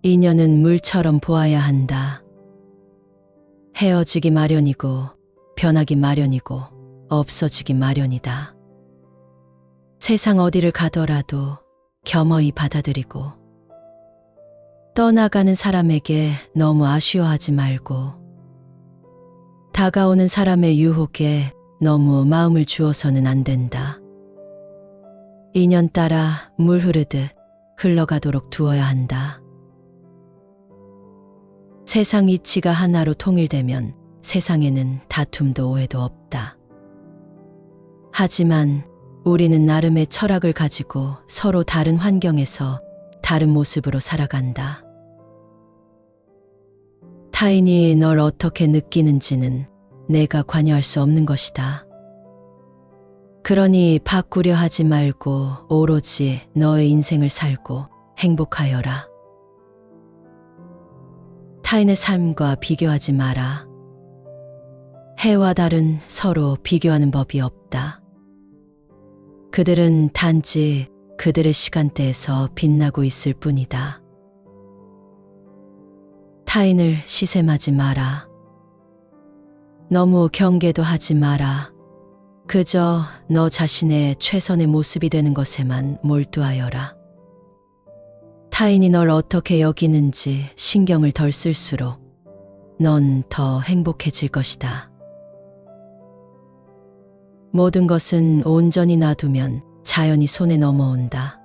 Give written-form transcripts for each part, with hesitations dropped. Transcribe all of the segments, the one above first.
인연은 물처럼 보아야 한다. 헤어지기 마련이고 변하기 마련이고 없어지기 마련이다. 세상 어디를 가더라도 겸허히 받아들이고 떠나가는 사람에게 너무 아쉬워하지 말고 다가오는 사람의 유혹에 너무 마음을 주어서는 안 된다. 인연 따라 물 흐르듯 흘러가도록 두어야 한다. 세상 이치가 하나로 통일되면 세상에는 다툼도 오해도 없다. 하지만 우리는 나름의 철학을 가지고 서로 다른 환경에서 다른 모습으로 살아간다. 타인이 널 어떻게 느끼는지는 내가 관여할 수 없는 것이다. 그러니 바꾸려 하지 말고 오로지 너의 인생을 살고 행복하여라. 타인의 삶과 비교하지 마라. 해와 달은 서로 비교하는 법이 없다. 그들은 단지 그들의 시간대에서 빛나고 있을 뿐이다. 타인을 시샘하지 마라. 너무 경계도 하지 마라. 그저 너 자신의 최선의 모습이 되는 것에만 몰두하여라. 타인이 널 어떻게 여기는지 신경을 덜 쓸수록 넌 더 행복해질 것이다. 모든 것은 온전히 놔두면 자연히 손에 넘어온다.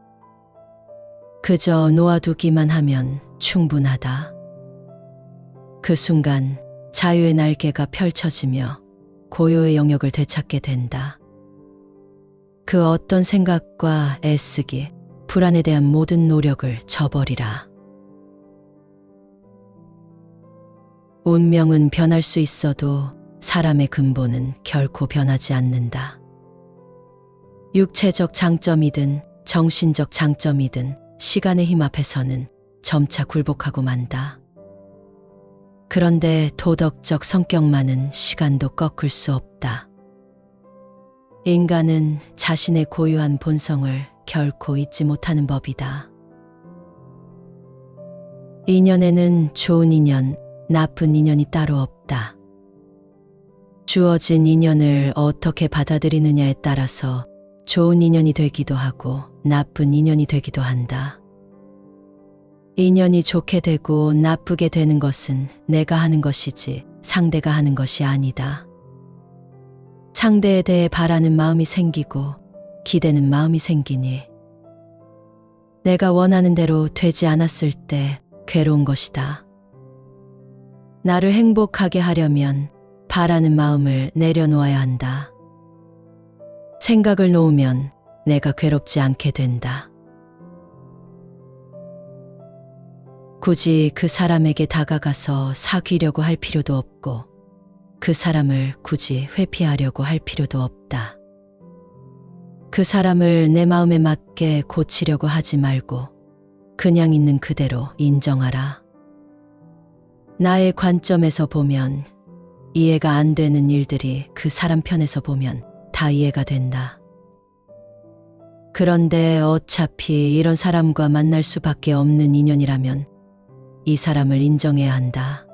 그저 놓아두기만 하면 충분하다. 그 순간 자유의 날개가 펼쳐지며 고요의 영역을 되찾게 된다. 그 어떤 생각과 애쓰기, 불안에 대한 모든 노력을 저버리라. 운명은 변할 수 있어도 사람의 근본은 결코 변하지 않는다. 육체적 장점이든 정신적 장점이든 시간의 힘 앞에서는 점차 굴복하고 만다. 그런데 도덕적 성격만은 시간도 꺾을 수 없다. 인간은 자신의 고유한 본성을 결코 잊지 못하는 법이다. 인연에는 좋은 인연, 나쁜 인연이 따로 없다. 주어진 인연을 어떻게 받아들이느냐에 따라서 좋은 인연이 되기도 하고 나쁜 인연이 되기도 한다. 인연이 좋게 되고 나쁘게 되는 것은 내가 하는 것이지 상대가 하는 것이 아니다. 상대에 대해 바라는 마음이 생기고 기대는 마음이 생기니 내가 원하는 대로 되지 않았을 때 괴로운 것이다. 나를 행복하게 하려면 바라는 마음을 내려놓아야 한다. 생각을 놓으면 내가 괴롭지 않게 된다. 굳이 그 사람에게 다가가서 사귀려고 할 필요도 없고 그 사람을 굳이 회피하려고 할 필요도 없다. 그 사람을 내 마음에 맞게 고치려고 하지 말고 그냥 있는 그대로 인정하라. 나의 관점에서 보면 이해가 안 되는 일들이 그 사람 편에서 보면 다 이해가 된다. 그런데 어차피 이런 사람과 만날 수밖에 없는 인연이라면 이 사람을 인정해야 한다.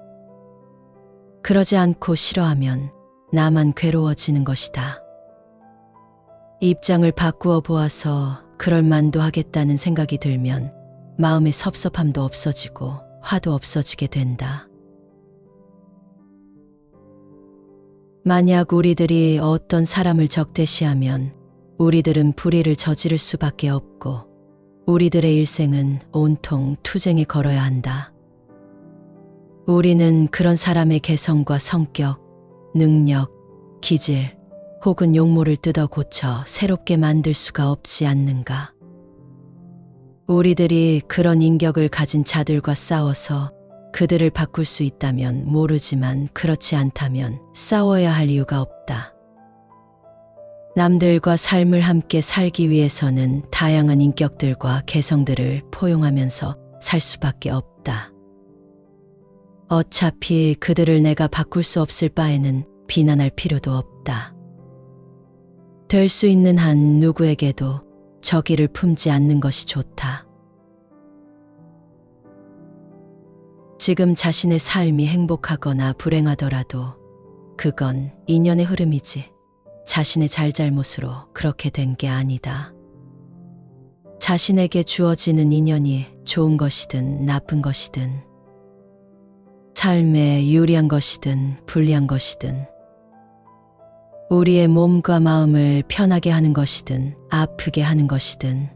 그러지 않고 싫어하면 나만 괴로워지는 것이다. 입장을 바꾸어 보아서 그럴 만도 하겠다는 생각이 들면 마음의 섭섭함도 없어지고 화도 없어지게 된다. 만약 우리들이 어떤 사람을 적대시하면 우리들은 불의를 저지를 수밖에 없고 우리들의 일생은 온통 투쟁에 걸어야 한다. 우리는 그런 사람의 개성과 성격, 능력, 기질 혹은 용모를 뜯어 고쳐 새롭게 만들 수가 없지 않는가. 우리들이 그런 인격을 가진 자들과 싸워서 그들을 바꿀 수 있다면 모르지만 그렇지 않다면 싸워야 할 이유가 없다. 남들과 삶을 함께 살기 위해서는 다양한 인격들과 개성들을 포용하면서 살 수밖에 없다. 어차피 그들을 내가 바꿀 수 없을 바에는 비난할 필요도 없다. 될 수 있는 한 누구에게도 저기를 품지 않는 것이 좋다. 지금 자신의 삶이 행복하거나 불행하더라도 그건 인연의 흐름이지 자신의 잘잘못으로 그렇게 된 게 아니다. 자신에게 주어지는 인연이 좋은 것이든 나쁜 것이든 삶에 유리한 것이든 불리한 것이든 우리의 몸과 마음을 편하게 하는 것이든 아프게 하는 것이든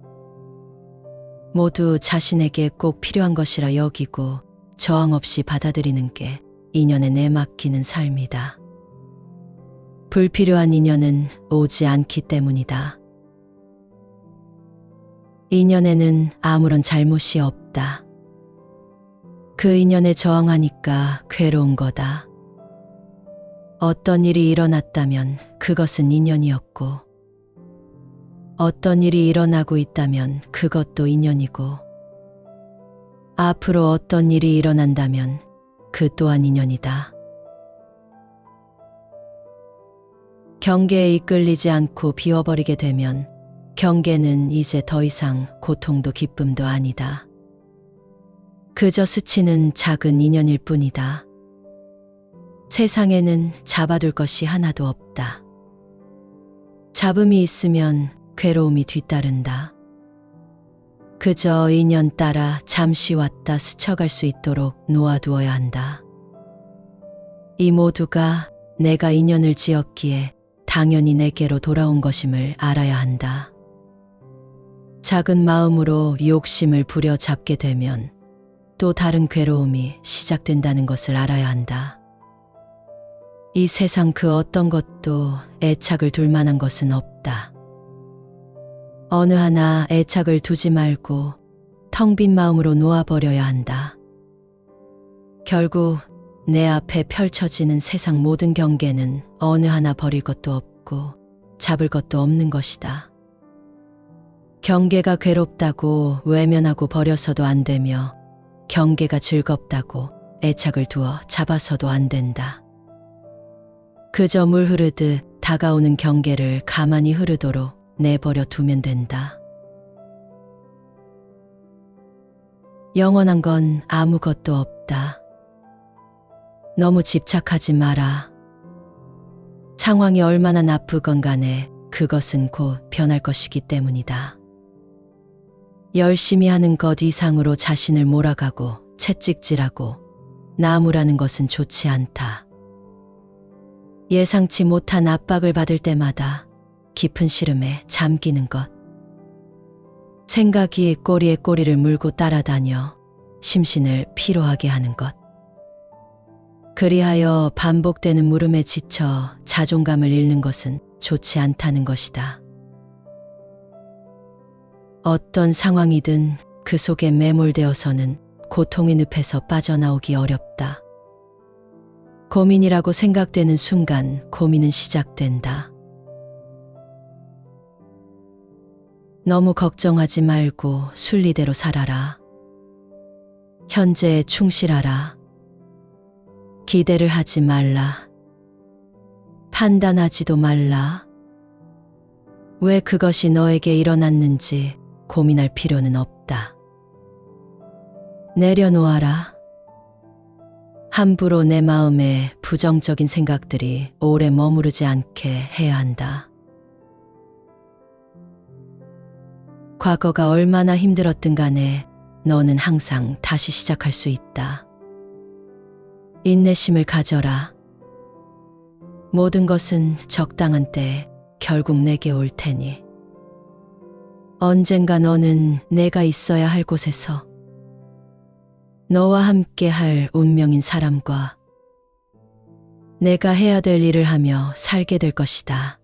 모두 자신에게 꼭 필요한 것이라 여기고 저항 없이 받아들이는 게 인연에 내맡기는 삶이다. 불필요한 인연은 오지 않기 때문이다. 인연에는 아무런 잘못이 없다. 그 인연에 저항하니까 괴로운 거다. 어떤 일이 일어났다면 그것은 인연이었고, 어떤 일이 일어나고 있다면 그것도 인연이고, 앞으로 어떤 일이 일어난다면 그 또한 인연이다. 경계에 이끌리지 않고 비워버리게 되면 경계는 이제 더 이상 고통도 기쁨도 아니다. 그저 스치는 작은 인연일 뿐이다. 세상에는 잡아둘 것이 하나도 없다. 잡음이 있으면 괴로움이 뒤따른다. 그저 인연 따라 잠시 왔다 스쳐갈 수 있도록 놓아두어야 한다. 이 모두가 내가 인연을 지었기에 당연히 내게로 돌아온 것임을 알아야 한다. 작은 마음으로 욕심을 부려잡게 되면 또 다른 괴로움이 시작된다는 것을 알아야 한다. 이 세상 그 어떤 것도 애착을 둘 만한 것은 없다. 어느 하나 애착을 두지 말고 텅 빈 마음으로 놓아버려야 한다. 결국 내 앞에 펼쳐지는 세상 모든 경계는 어느 하나 버릴 것도 없고 잡을 것도 없는 것이다. 경계가 괴롭다고 외면하고 버려서도 안 되며 경계가 즐겁다고 애착을 두어 잡아서도 안 된다. 그저 물 흐르듯 다가오는 경계를 가만히 흐르도록 내버려 두면 된다. 영원한 건 아무것도 없다. 너무 집착하지 마라. 상황이 얼마나 나쁘건 간에 그것은 곧 변할 것이기 때문이다. 열심히 하는 것 이상으로 자신을 몰아가고 채찍질하고 나무라는 것은 좋지 않다. 예상치 못한 압박을 받을 때마다 깊은 시름에 잠기는 것. 생각이 꼬리에 꼬리를 물고 따라다녀 심신을 피로하게 하는 것. 그리하여 반복되는 물음에 지쳐 자존감을 잃는 것은 좋지 않다는 것이다. 어떤 상황이든 그 속에 매몰되어서는 고통의 늪에서 빠져나오기 어렵다. 고민이라고 생각되는 순간 고민은 시작된다. 너무 걱정하지 말고 순리대로 살아라. 현재에 충실하라. 기대를 하지 말라. 판단하지도 말라. 왜 그것이 너에게 일어났는지 고민할 필요는 없다. 내려놓아라. 함부로 내 마음에 부정적인 생각들이 오래 머무르지 않게 해야 한다. 과거가 얼마나 힘들었든 간에 너는 항상 다시 시작할 수 있다. 인내심을 가져라. 모든 것은 적당한 때에 결국 내게 올 테니. 언젠가 너는 내가 있어야 할 곳에서 너와 함께 할 운명인 사람과 내가 해야 될 일을 하며 살게 될 것이다.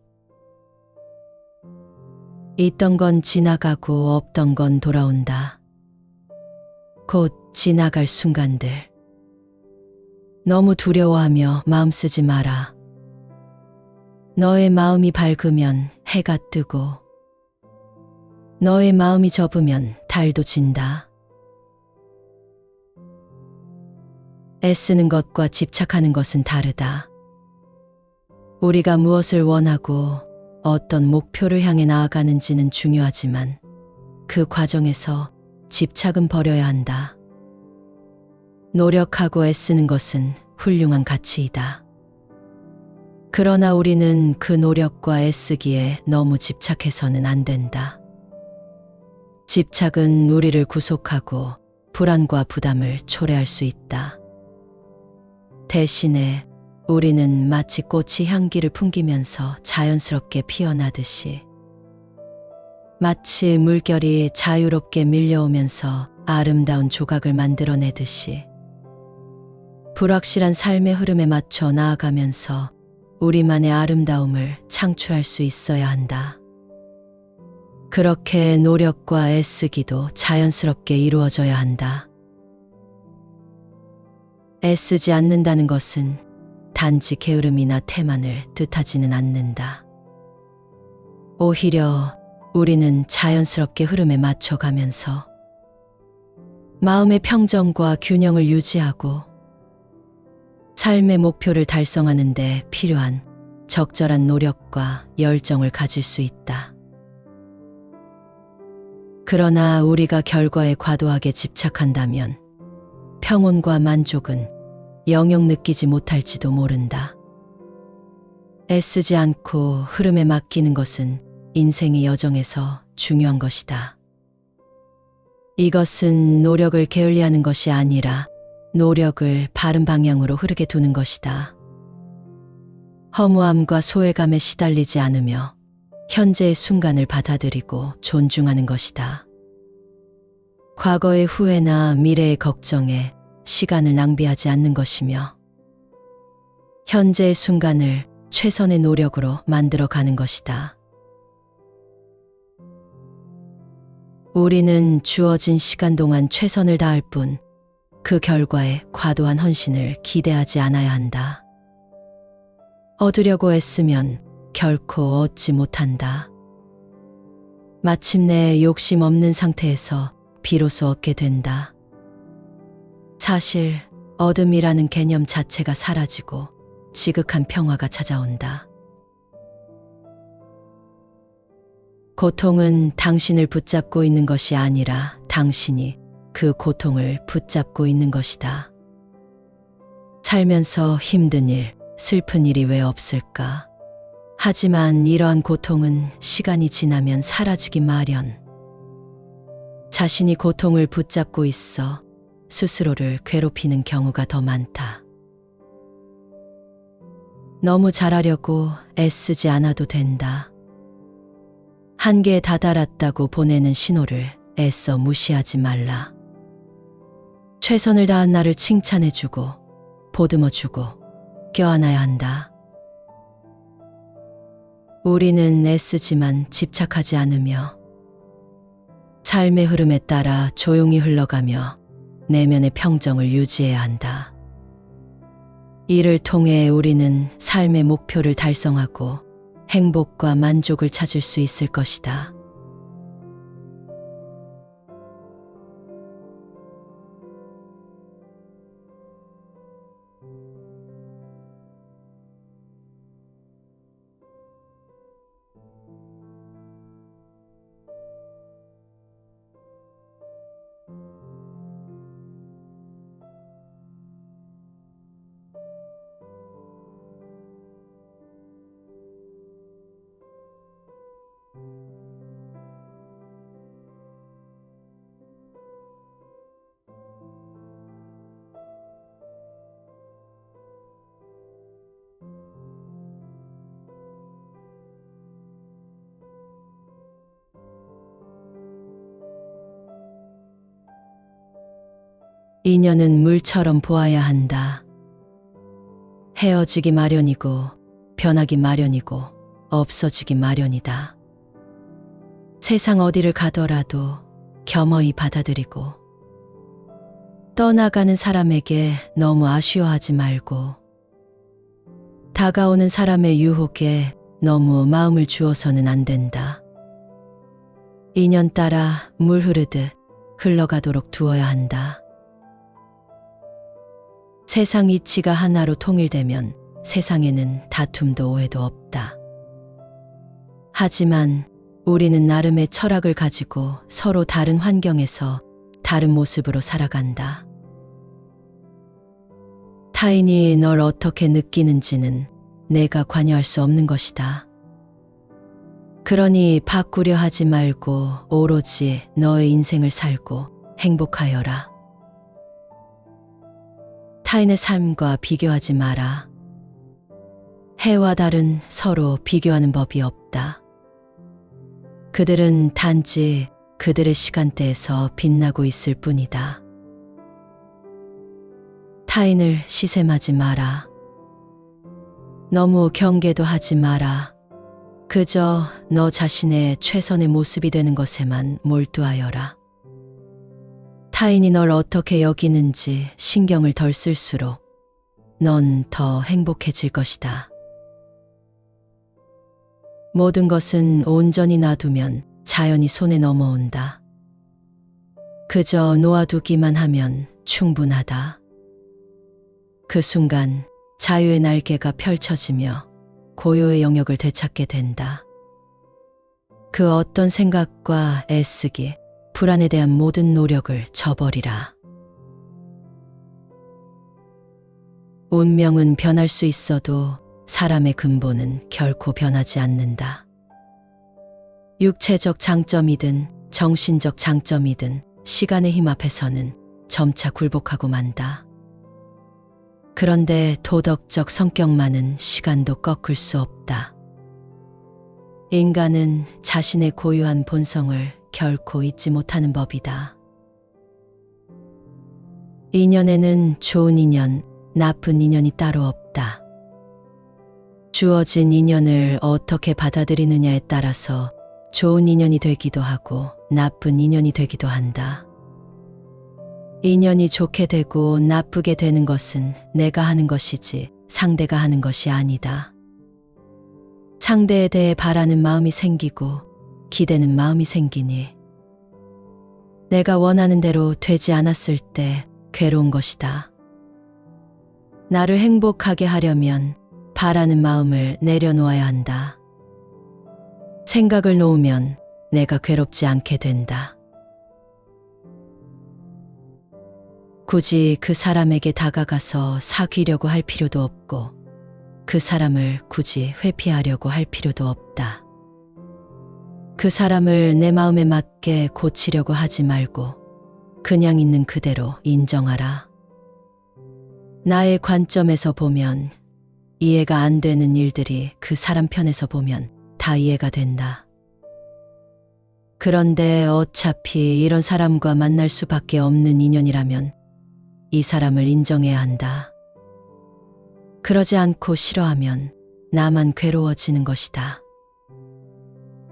있던 건 지나가고 없던 건 돌아온다. 곧 지나갈 순간들. 너무 두려워하며 마음 쓰지 마라. 너의 마음이 밝으면 해가 뜨고 너의 마음이 접으면 달도 진다. 애쓰는 것과 집착하는 것은 다르다. 우리가 무엇을 원하고 어떤 목표를 향해 나아가는지는 중요하지만 그 과정에서 집착은 버려야 한다. 노력하고 애쓰는 것은 훌륭한 가치이다. 그러나 우리는 그 노력과 애쓰기에 너무 집착해서는 안 된다. 집착은 우리를 구속하고 불안과 부담을 초래할 수 있다. 대신에 우리는 마치 꽃이 향기를 풍기면서 자연스럽게 피어나듯이, 마치 물결이 자유롭게 밀려오면서 아름다운 조각을 만들어내듯이 불확실한 삶의 흐름에 맞춰 나아가면서 우리만의 아름다움을 창출할 수 있어야 한다. 그렇게 노력과 애쓰기도 자연스럽게 이루어져야 한다. 애쓰지 않는다는 것은 단지 게으름이나 태만을 뜻하지는 않는다. 오히려 우리는 자연스럽게 흐름에 맞춰가면서 마음의 평정과 균형을 유지하고 삶의 목표를 달성하는 데 필요한 적절한 노력과 열정을 가질 수 있다. 그러나 우리가 결과에 과도하게 집착한다면 평온과 만족은 영영 느끼지 못할지도 모른다. 애쓰지 않고 흐름에 맡기는 것은 인생의 여정에서 중요한 것이다. 이것은 노력을 게을리하는 것이 아니라 노력을 바른 방향으로 흐르게 두는 것이다. 허무함과 소외감에 시달리지 않으며 현재의 순간을 받아들이고 존중하는 것이다. 과거의 후회나 미래의 걱정에 시간을 낭비하지 않는 것이며 현재의 순간을 최선의 노력으로 만들어가는 것이다. 우리는 주어진 시간 동안 최선을 다할 뿐 그 결과에 과도한 헌신을 기대하지 않아야 한다. 얻으려고 애쓰면 결코 얻지 못한다. 마침내 욕심 없는 상태에서 비로소 얻게 된다. 사실 얻음이라는 개념 자체가 사라지고 지극한 평화가 찾아온다. 고통은 당신을 붙잡고 있는 것이 아니라 당신이 그 고통을 붙잡고 있는 것이다. 살면서 힘든 일, 슬픈 일이 왜 없을까? 하지만 이러한 고통은 시간이 지나면 사라지기 마련. 자신이 고통을 붙잡고 있어 스스로를 괴롭히는 경우가 더 많다. 너무 잘하려고 애쓰지 않아도 된다. 한계에 다다랐다고 보내는 신호를 애써 무시하지 말라. 최선을 다한 나를 칭찬해주고 보듬어주고 껴안아야 한다. 우리는 애쓰지만 집착하지 않으며 삶의 흐름에 따라 조용히 흘러가며 내면의 평정을 유지해야 한다. 이를 통해 우리는 삶의 목표를 달성하고 행복과 만족을 찾을 수 있을 것이다. 인연은 물처럼 보아야 한다. 헤어지기 마련이고 변하기 마련이고 없어지기 마련이다. 세상 어디를 가더라도 겸허히 받아들이고 떠나가는 사람에게 너무 아쉬워하지 말고 다가오는 사람의 유혹에 너무 마음을 주어서는 안 된다. 인연 따라 물 흐르듯 흘러가도록 두어야 한다. 세상 이치가 하나로 통일되면 세상에는 다툼도 오해도 없다. 하지만 우리는 나름의 철학을 가지고 서로 다른 환경에서 다른 모습으로 살아간다. 타인이 널 어떻게 느끼는지는 내가 관여할 수 없는 것이다. 그러니 바꾸려 하지 말고 오로지 너의 인생을 살고 행복하여라. 타인의 삶과 비교하지 마라. 해와 달은 서로 비교하는 법이 없다. 그들은 단지 그들의 시간대에서 빛나고 있을 뿐이다. 타인을 시샘하지 마라. 너무 경계도 하지 마라. 그저 너 자신의 최선의 모습이 되는 것에만 몰두하여라. 타인이 널 어떻게 여기는지 신경을 덜 쓸수록 넌 더 행복해질 것이다. 모든 것은 온전히 놔두면 자연히 손에 넘어온다. 그저 놓아두기만 하면 충분하다. 그 순간 자유의 날개가 펼쳐지며 고요의 영역을 되찾게 된다. 그 어떤 생각과 애쓰기, 불안에 대한 모든 노력을 저버리라. 운명은 변할 수 있어도 사람의 근본은 결코 변하지 않는다. 육체적 장점이든 정신적 장점이든 시간의 힘 앞에서는 점차 굴복하고 만다. 그런데 도덕적 성격만은 시간도 꺾을 수 없다. 인간은 자신의 고유한 본성을 결코 잊지 못하는 법이다. 인연에는 좋은 인연, 나쁜 인연이 따로 없다. 주어진 인연을 어떻게 받아들이느냐에 따라서 좋은 인연이 되기도 하고 나쁜 인연이 되기도 한다. 인연이 좋게 되고 나쁘게 되는 것은 내가 하는 것이지 상대가 하는 것이 아니다. 상대에 대해 바라는 마음이 생기고 기대는 마음이 생기니 내가 원하는 대로 되지 않았을 때 괴로운 것이다. 나를 행복하게 하려면 바라는 마음을 내려놓아야 한다. 생각을 놓으면 내가 괴롭지 않게 된다. 굳이 그 사람에게 다가가서 사귀려고 할 필요도 없고 그 사람을 굳이 회피하려고 할 필요도 없다. 그 사람을 내 마음에 맞게 고치려고 하지 말고 그냥 있는 그대로 인정하라. 나의 관점에서 보면 이해가 안 되는 일들이 그 사람 편에서 보면 다 이해가 된다. 그런데 어차피 이런 사람과 만날 수밖에 없는 인연이라면 이 사람을 인정해야 한다. 그러지 않고 싫어하면 나만 괴로워지는 것이다.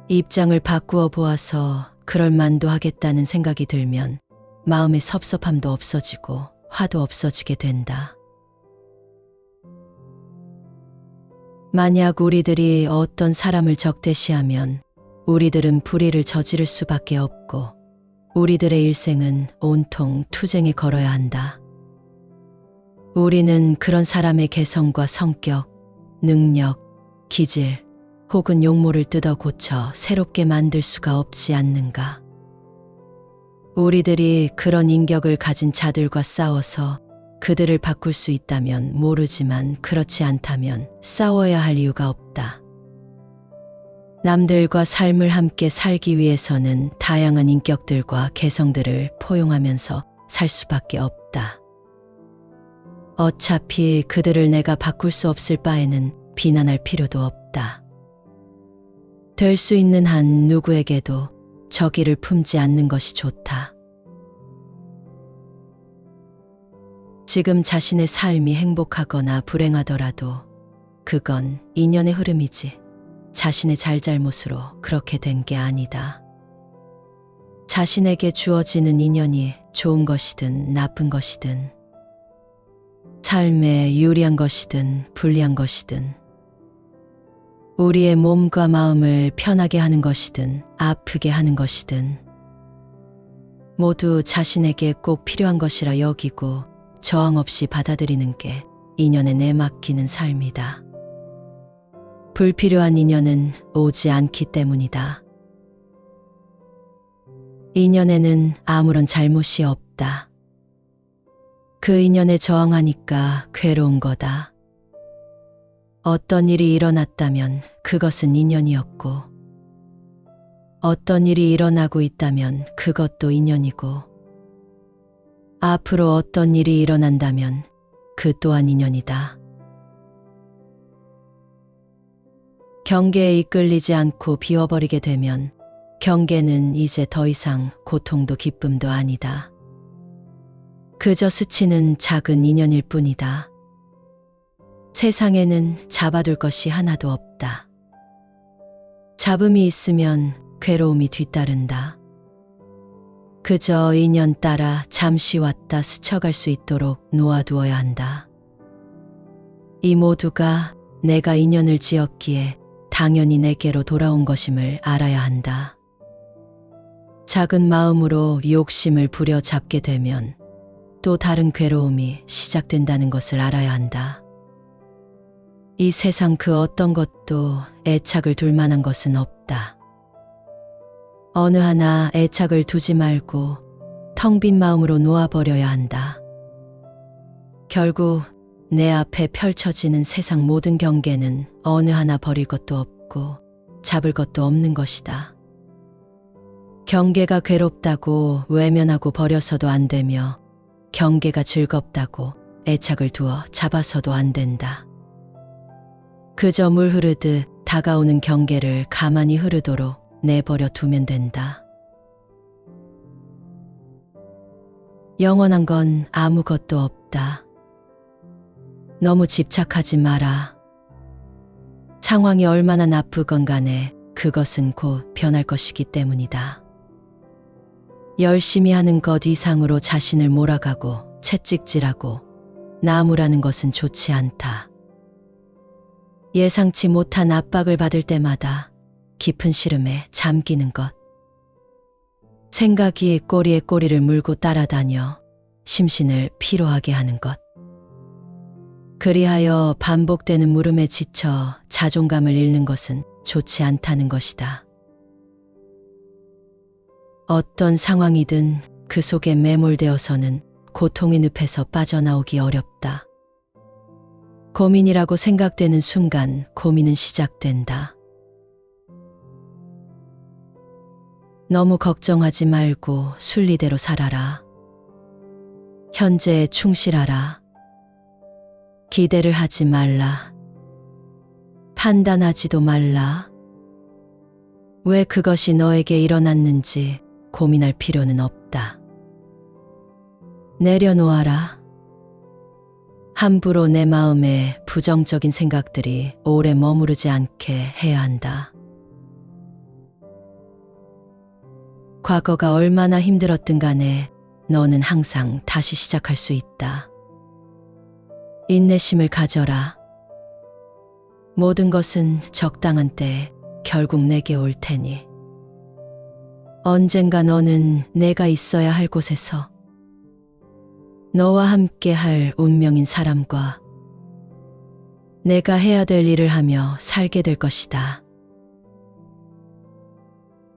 입장을 바꾸어 보아서 그럴 만도 하겠다는 생각이 들면 마음의 섭섭함도 없어지고 화도 없어지게 된다. 만약 우리들이 어떤 사람을 적대시하면 우리들은 불의를 저지를 수밖에 없고 우리들의 일생은 온통 투쟁에 걸어야 한다. 우리는 그런 사람의 개성과 성격, 능력, 기질 혹은 용모를 뜯어 고쳐 새롭게 만들 수가 없지 않는가. 우리들이 그런 인격을 가진 자들과 싸워서 그들을 바꿀 수 있다면 모르지만 그렇지 않다면 싸워야 할 이유가 없다. 남들과 삶을 함께 살기 위해서는 다양한 인격들과 개성들을 포용하면서 살 수밖에 없다. 어차피 그들을 내가 바꿀 수 없을 바에는 비난할 필요도 없다. 될 수 있는 한 누구에게도 적의를 품지 않는 것이 좋다. 지금 자신의 삶이 행복하거나 불행하더라도 그건 인연의 흐름이지 자신의 잘잘못으로 그렇게 된 게 아니다. 자신에게 주어지는 인연이 좋은 것이든 나쁜 것이든 삶에 유리한 것이든 불리한 것이든 우리의 몸과 마음을 편하게 하는 것이든 아프게 하는 것이든 모두 자신에게 꼭 필요한 것이라 여기고 저항 없이 받아들이는 게 인연에 내맡기는 삶이다. 불필요한 인연은 오지 않기 때문이다. 인연에는 아무런 잘못이 없다. 그 인연에 저항하니까 괴로운 거다. 어떤 일이 일어났다면 그것은 인연이었고, 어떤 일이 일어나고 있다면 그것도 인연이고, 앞으로 어떤 일이 일어난다면 그 또한 인연이다. 경계에 이끌리지 않고 비워버리게 되면 경계는 이제 더 이상 고통도 기쁨도 아니다. 그저 스치는 작은 인연일 뿐이다. 세상에는 잡아둘 것이 하나도 없다. 잡음이 있으면 괴로움이 뒤따른다. 그저 인연 따라 잠시 왔다 스쳐갈 수 있도록 놓아두어야 한다. 이 모두가 내가 인연을 지었기에 당연히 내게로 돌아온 것임을 알아야 한다. 작은 마음으로 욕심을 부려잡게 되면 또 다른 괴로움이 시작된다는 것을 알아야 한다. 이 세상 그 어떤 것도 애착을 둘 만한 것은 없다. 어느 하나 애착을 두지 말고 텅 빈 마음으로 놓아버려야 한다. 결국 내 앞에 펼쳐지는 세상 모든 경계는 어느 하나 버릴 것도 없고 잡을 것도 없는 것이다. 경계가 괴롭다고 외면하고 버려서도 안 되며 경계가 즐겁다고 애착을 두어 잡아서도 안 된다. 그저 물 흐르듯 다가오는 경계를 가만히 흐르도록 내버려 두면 된다. 영원한 건 아무것도 없다. 너무 집착하지 마라. 상황이 얼마나 나쁘건 간에 그것은 곧 변할 것이기 때문이다. 열심히 하는 것 이상으로 자신을 몰아가고 채찍질하고 나무라는 것은 좋지 않다. 예상치 못한 압박을 받을 때마다 깊은 시름에 잠기는 것. 생각이 꼬리에 꼬리를 물고 따라다녀 심신을 피로하게 하는 것. 그리하여 반복되는 물음에 지쳐 자존감을 잃는 것은 좋지 않다는 것이다. 어떤 상황이든 그 속에 매몰되어서는 고통의 늪에서 빠져나오기 어렵다. 고민이라고 생각되는 순간 고민은 시작된다. 너무 걱정하지 말고 순리대로 살아라. 현재에 충실하라. 기대를 하지 말라. 판단하지도 말라. 왜 그것이 너에게 일어났는지 고민할 필요는 없다. 내려놓아라. 함부로 내 마음에 부정적인 생각들이 오래 머무르지 않게 해야 한다. 과거가 얼마나 힘들었든 간에 너는 항상 다시 시작할 수 있다. 인내심을 가져라. 모든 것은 적당한 때에 결국 내게 올 테니. 언젠가 너는 내가 있어야 할 곳에서 너와 함께 할 운명인 사람과 내가 해야 될 일을 하며 살게 될 것이다.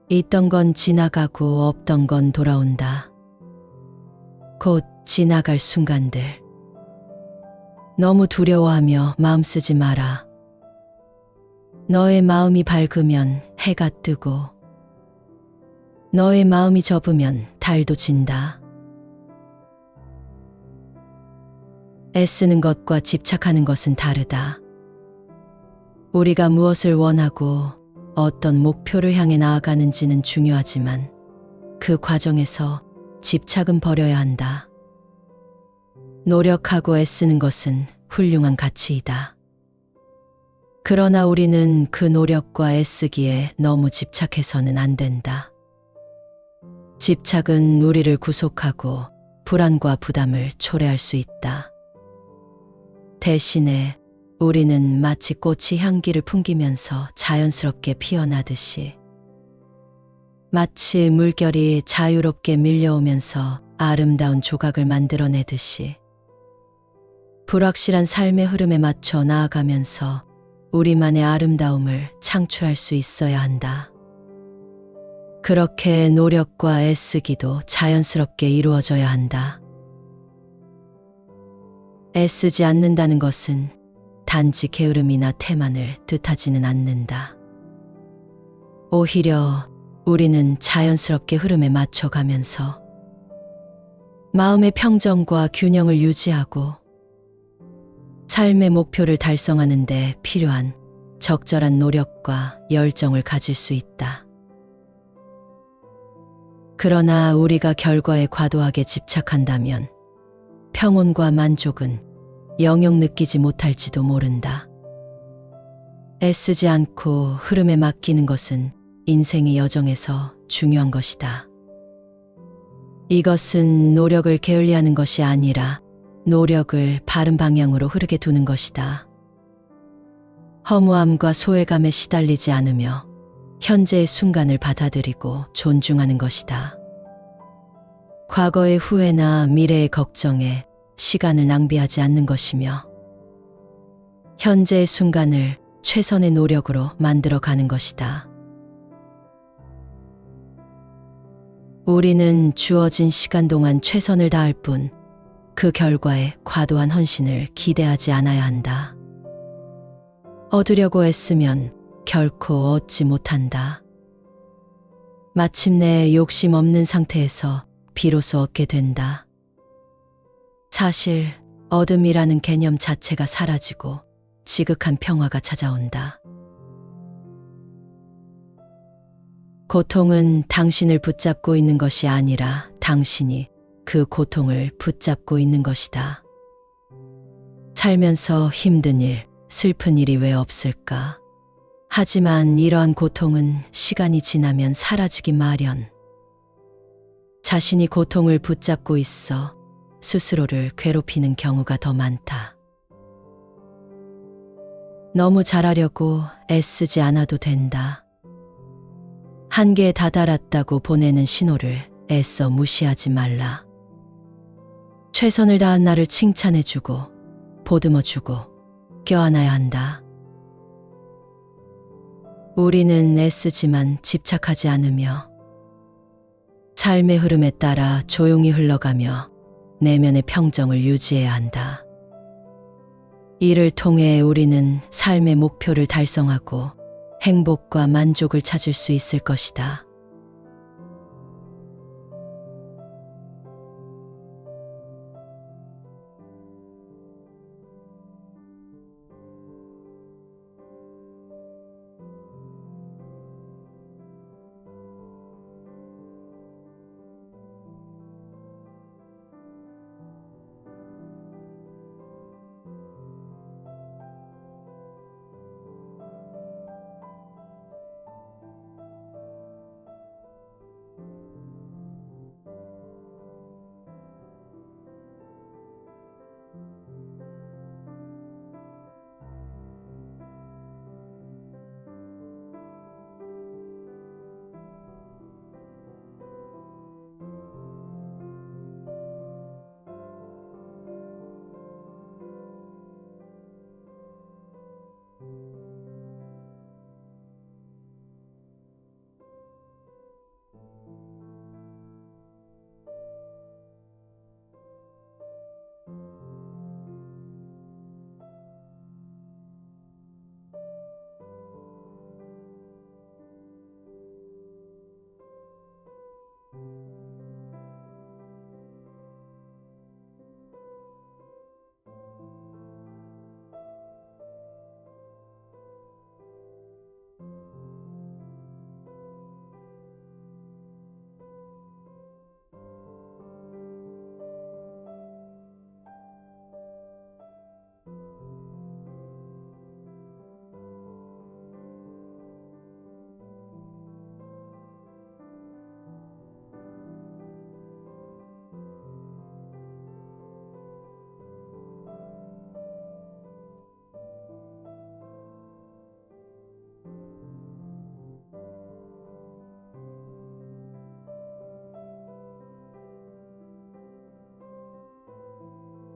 있던 건 지나가고 없던 건 돌아온다. 곧 지나갈 순간들. 너무 두려워하며 마음 쓰지 마라. 너의 마음이 밝으면 해가 뜨고 너의 마음이 접으면 달도 진다. 애쓰는 것과 집착하는 것은 다르다. 우리가 무엇을 원하고 어떤 목표를 향해 나아가는지는 중요하지만 그 과정에서 집착은 버려야 한다. 노력하고 애쓰는 것은 훌륭한 가치이다. 그러나 우리는 그 노력과 애쓰기에 너무 집착해서는 안 된다. 집착은 우리를 구속하고 불안과 부담을 초래할 수 있다. 대신에 우리는 마치 꽃이 향기를 풍기면서 자연스럽게 피어나듯이, 마치 물결이 자유롭게 밀려오면서 아름다운 조각을 만들어내듯이 불확실한 삶의 흐름에 맞춰 나아가면서 우리만의 아름다움을 창출할 수 있어야 한다. 그렇게 노력과 애쓰기도 자연스럽게 이루어져야 한다. 애쓰지 않는다는 것은 단지 게으름이나 태만을 뜻하지는 않는다. 오히려 우리는 자연스럽게 흐름에 맞춰가면서 마음의 평정과 균형을 유지하고 삶의 목표를 달성하는 데 필요한 적절한 노력과 열정을 가질 수 있다. 그러나 우리가 결과에 과도하게 집착한다면 평온과 만족은 영영 느끼지 못할지도 모른다. 애쓰지 않고 흐름에 맡기는 것은 인생의 여정에서 중요한 것이다. 이것은 노력을 게을리하는 것이 아니라 노력을 바른 방향으로 흐르게 두는 것이다. 허무함과 소외감에 시달리지 않으며 현재의 순간을 받아들이고 존중하는 것이다. 과거의 후회나 미래의 걱정에 시간을 낭비하지 않는 것이며 현재의 순간을 최선의 노력으로 만들어가는 것이다. 우리는 주어진 시간 동안 최선을 다할 뿐 그 결과에 과도한 헌신을 기대하지 않아야 한다. 얻으려고 애쓰면 결코 얻지 못한다. 마침내 욕심 없는 상태에서 비로소 얻게 된다. 사실 얻음이라는 개념 자체가 사라지고 지극한 평화가 찾아온다. 고통은 당신을 붙잡고 있는 것이 아니라 당신이 그 고통을 붙잡고 있는 것이다. 살면서 힘든 일, 슬픈 일이 왜 없을까? 하지만 이러한 고통은 시간이 지나면 사라지기 마련. 자신이 고통을 붙잡고 있어 스스로를 괴롭히는 경우가 더 많다. 너무 잘하려고 애쓰지 않아도 된다. 한계에 다다랐다고 보내는 신호를 애써 무시하지 말라. 최선을 다한 나를 칭찬해주고 보듬어주고 껴안아야 한다. 우리는 애쓰지만 집착하지 않으며 삶의 흐름에 따라 조용히 흘러가며 내면의 평정을 유지해야 한다. 이를 통해 우리는 삶의 목표를 달성하고 행복과 만족을 찾을 수 있을 것이다.